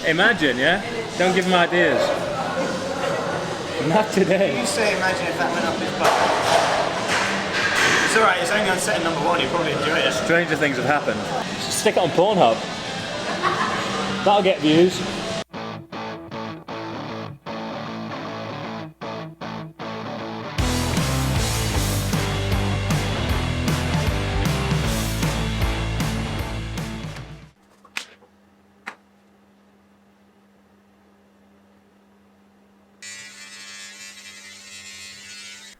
Imagine, yeah? Don't give him ideas. Not today. You say imagine if that went up his butt. It's alright, it's only on setting number 1, you probably enjoy it. Stranger things have happened. Just stick it on Pornhub. That'll get views.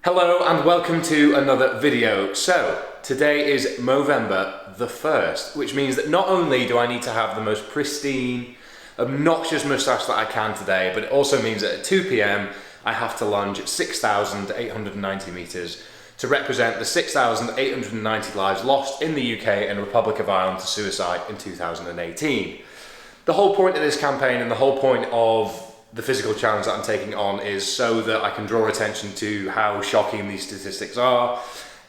Hello and welcome to another video. So, today is Movember the 1st, which means that not only do I need to have the most pristine, obnoxious moustache that I can today, but it also means that at 2 p.m. I have to lunge 6,890 meters to represent the 6,890 lives lost in the UK and Republic of Ireland to suicide in 2018. The whole point of this campaign and the whole point of the physical challenge that I'm taking on is so that I can draw attention to how shocking these statistics are,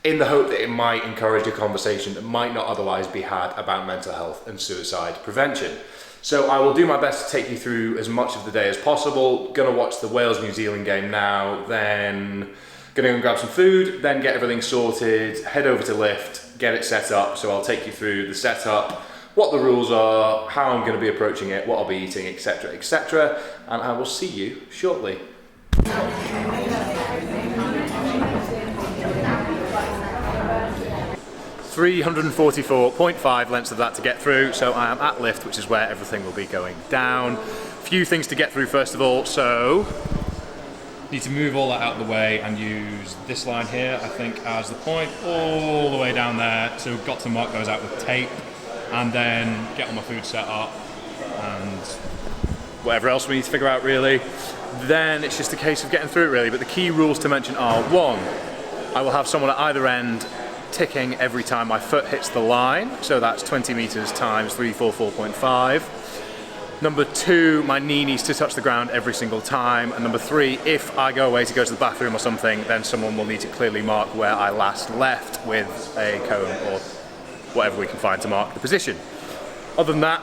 in the hope that it might encourage a conversation that might not otherwise be had about mental health and suicide prevention. So I will do my best to take you through as much of the day as possible. Gonna watch the Wales-New Zealand game now, then gonna go and grab some food, then get everything sorted, head over to Lift, get it set up. So I'll take you through the setup, what the rules are, how I'm going to be approaching it, what I'll be eating, etc, etc, and I will see you shortly. 344.5 lengths of that to get through, so I am at Lift, which is where everything will be going down. A few things to get through first of all, so need to move all that out of the way and use this line here, I think, as the point all the way down there. So got to mark those out with tape, and then get all my food set up and whatever else we need to figure out really. Then it's just a case of getting through it really, but the key rules to mention are: 1, I will have someone at either end ticking every time my foot hits the line, so that's 20 meters times 344.5. Number 2, my knee needs to touch the ground every single time. And number 3, if I go away to go to the bathroom or something, then someone will need to clearly mark where I last left with a cone or whatever we can find to mark the position. Other than that,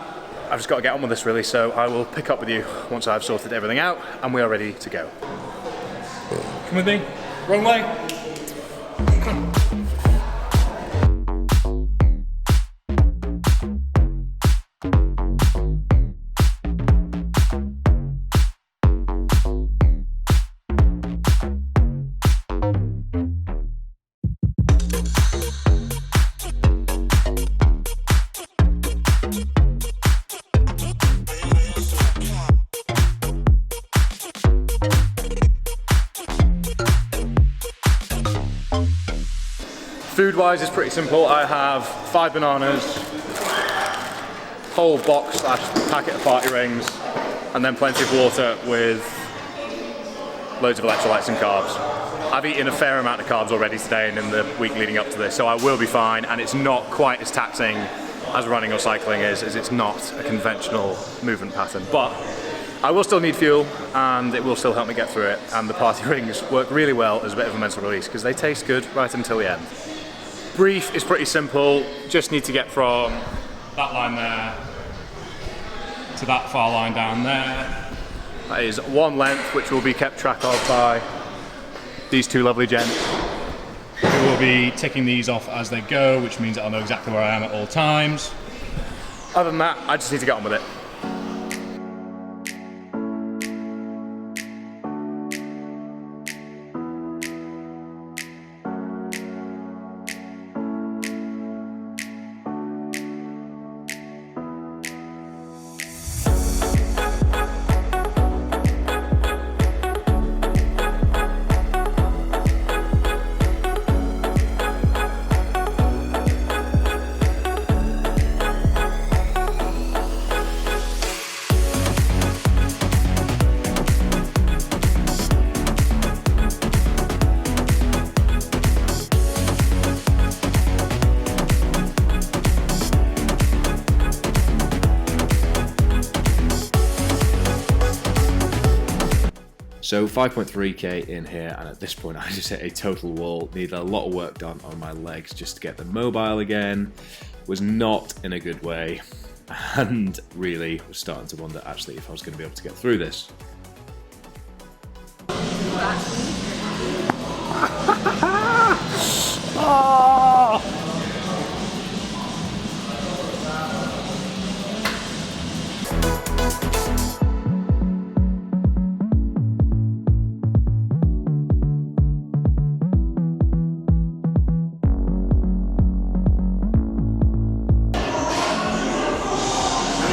I've just got to get on with this really, so I will pick up with you once I've sorted everything out and we are ready to go. Come with me. Wrong way. Come on. Food-wise, it's pretty simple. I have 5 bananas, whole box / packet of party rings, and then plenty of water with loads of electrolytes and carbs. I've eaten a fair amount of carbs already today and in the week leading up to this, so I will be fine, and it's not quite as taxing as running or cycling is, as it's not a conventional movement pattern. But I will still need fuel, and it will still help me get through it, and the party rings work really well as a bit of a mental release because they taste good right until the end. Brief is pretty simple, just need to get from that line there to that far line down there. That is 1 length, which will be kept track of by these 2 lovely gents, who will be ticking these off as they go, which means that I'll know exactly where I am at all times. Other than that, I just need to get on with it. So 5.3k in here, and at this point I just hit a total wall. Needed a lot of work done on my legs just to get them mobile again. Was not in a good way. and really was starting to wonder actually if I was going to be able to get through this. Oh!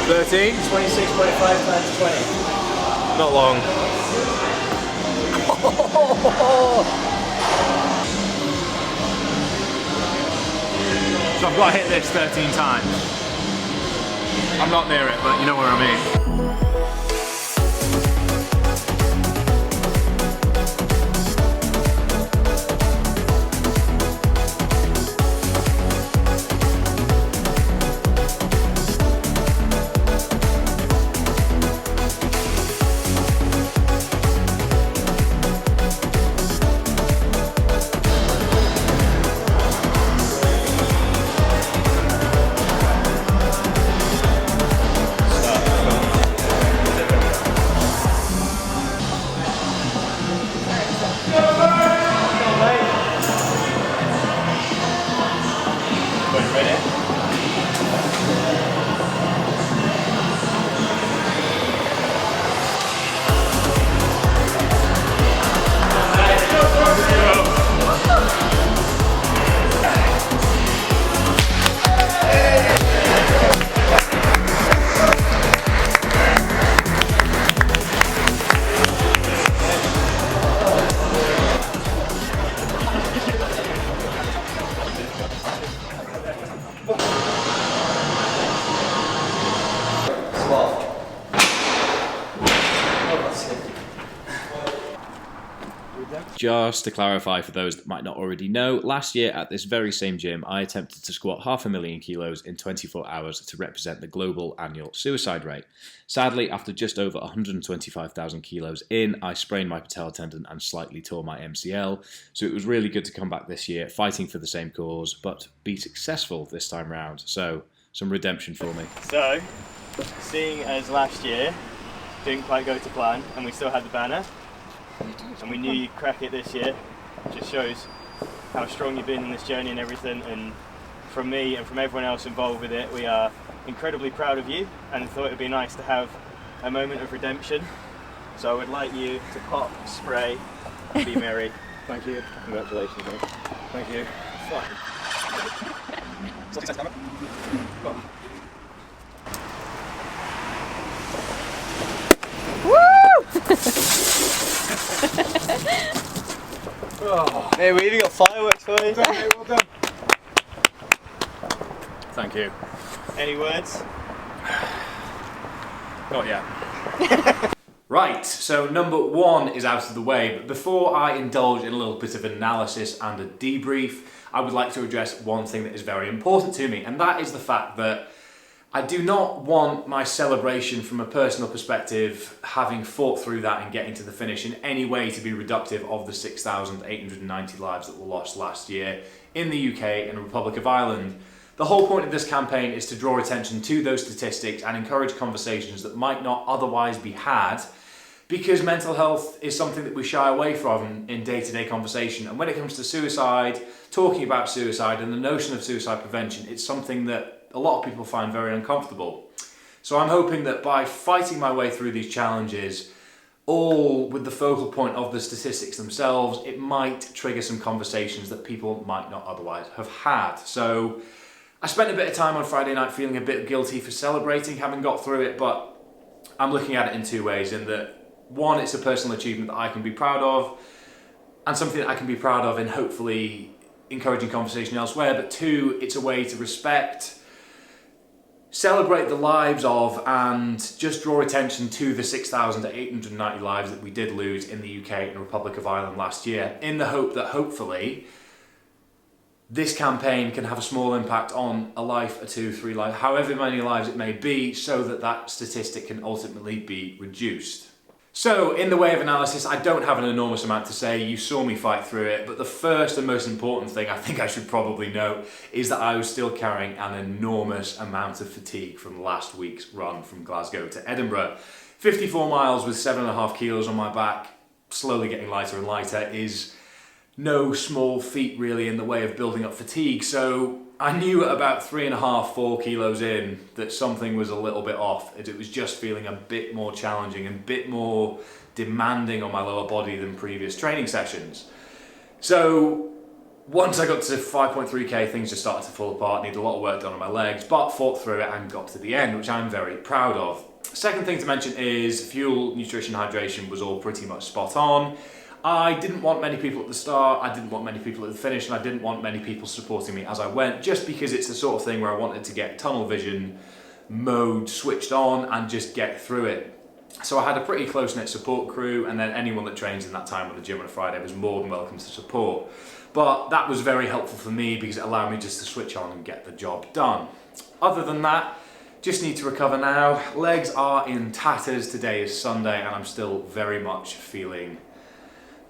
13? 26.5 times 20. Not long. So I've got to hit this 13 times. I'm not near it, but you know what I mean. Just to clarify for those that might not already know, last year at this very same gym, I attempted to squat 500,000 kilos in 24 hours to represent the global annual suicide rate. Sadly, after just over 125,000 kilos in, I sprained my patella tendon and slightly tore my MCL, so it was really good to come back this year fighting for the same cause, but be successful this time round. So, some redemption for me. So, seeing as last year didn't quite go to plan and we still had the banner, and we knew you'd crack it this year, it just shows how strong you've been in this journey and everything, and from me and from everyone else involved with it, we are incredibly proud of you and thought it would be nice to have a moment of redemption. So I would like you to pop, spray, and be merry. Thank you. Congratulations, mate. Thank you. Oh, hey, we even got fireworks for you. Well done. Thank you. Any words? Not yet. Right, so number one is out of the way, but before I indulge in a little bit of analysis and a debrief, I would like to address one thing that is very important to me, and that is the fact that I do not want my celebration from a personal perspective, having fought through that and getting to the finish, in any way to be reductive of the 6,890 lives that were lost last year in the UK and the Republic of Ireland. The whole point of this campaign is to draw attention to those statistics and encourage conversations that might not otherwise be had, because mental health is something that we shy away from in day-to-day conversation. And when it comes to suicide, talking about suicide and the notion of suicide prevention, it's something that a lot of people find very uncomfortable. So I'm hoping that by fighting my way through these challenges, all with the focal point of the statistics themselves, it might trigger some conversations that people might not otherwise have had. So I spent a bit of time on Friday night feeling a bit guilty for celebrating having got through it, but I'm looking at it in two ways, in that one, it's a personal achievement that I can be proud of, and something that I can be proud of in hopefully encouraging conversation elsewhere, but two, it's a way to respect, celebrate the lives of, and just draw attention to the 6,890 lives that we did lose in the UK and Republic of Ireland last year, in the hope that hopefully this campaign can have a small impact on a life, a two, three lives, however many lives it may be, so that that statistic can ultimately be reduced. So, in the way of analysis, I don't have an enormous amount to say. You saw me fight through it, but the first and most important thing I think I should probably note is that I was still carrying an enormous amount of fatigue from last week's run from Glasgow to Edinburgh. 54 miles with 7.5 kilos on my back, slowly getting lighter and lighter, is no small feat really in the way of building up fatigue. So I knew at about 3.5, 4 kilos in that something was a little bit off. It was just feeling a bit more challenging and a bit more demanding on my lower body than previous training sessions. So once I got to 5.3k, things just started to fall apart, needed a lot of work done on my legs, but fought through it and got to the end, which I'm very proud of. Second thing to mention is fuel, nutrition, hydration was all pretty much spot on. I didn't want many people at the start, I didn't want many people at the finish, and I didn't want many people supporting me as I went, just because it's the sort of thing where I wanted to get tunnel vision mode switched on and just get through it. So I had a pretty close-knit support crew, and then anyone that trains in that time at the gym on a Friday was more than welcome to support. But that was very helpful for me because it allowed me just to switch on and get the job done. Other than that, just need to recover now. Legs are in tatters. Today is Sunday and I'm still very much feeling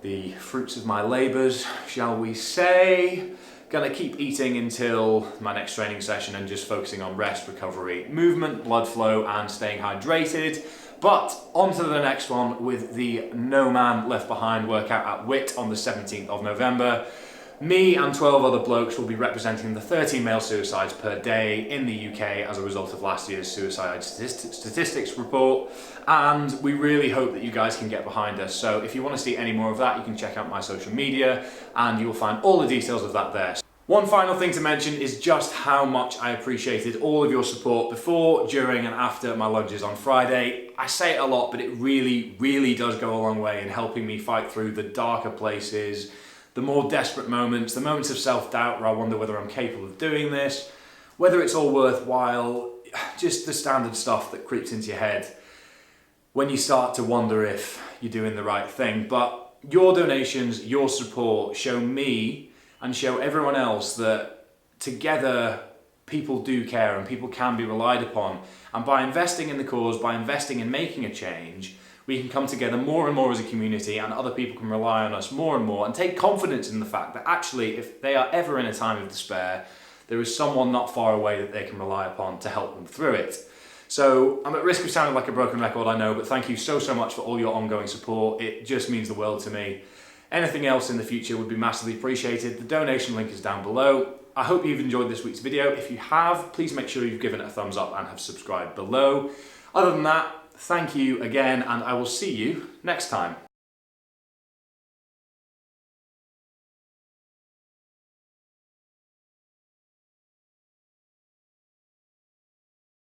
the fruits of my labours, shall we say. Gonna keep eating until my next training session and just focusing on rest, recovery, movement, blood flow and staying hydrated. But on to the next one with the No Man Left Behind workout at WIT on the 17th of November. Me and 12 other blokes will be representing the 13 male suicides per day in the UK as a result of last year's suicide statistics report, and we really hope that you guys can get behind us. So if you want to see any more of that, you can check out my social media and you will find all the details of that there. One final thing to mention is just how much I appreciated all of your support before, during and after my lunges on Friday. I say it a lot, but it really, really does go a long way in helping me fight through the darker places, the more desperate moments, the moments of self-doubt where I wonder whether I'm capable of doing this, whether it's all worthwhile, just the standard stuff that creeps into your head when you start to wonder if you're doing the right thing. But your donations, your support show me and show everyone else that together people do care and people can be relied upon. And by investing in the cause, by investing in making a change, we can come together more and more as a community and other people can rely on us more and more and take confidence in the fact that actually if they are ever in a time of despair, there is someone not far away that they can rely upon to help them through it. So I'm at risk of sounding like a broken record, I know, but thank you so much for all your ongoing support. It just means the world to me. Anything else in the future would be massively appreciated. The donation link is down below. I hope you've enjoyed this week's video. If you have, please make sure you've given it a thumbs up and have subscribed below. Other than that, thank you again, and I will see you next time.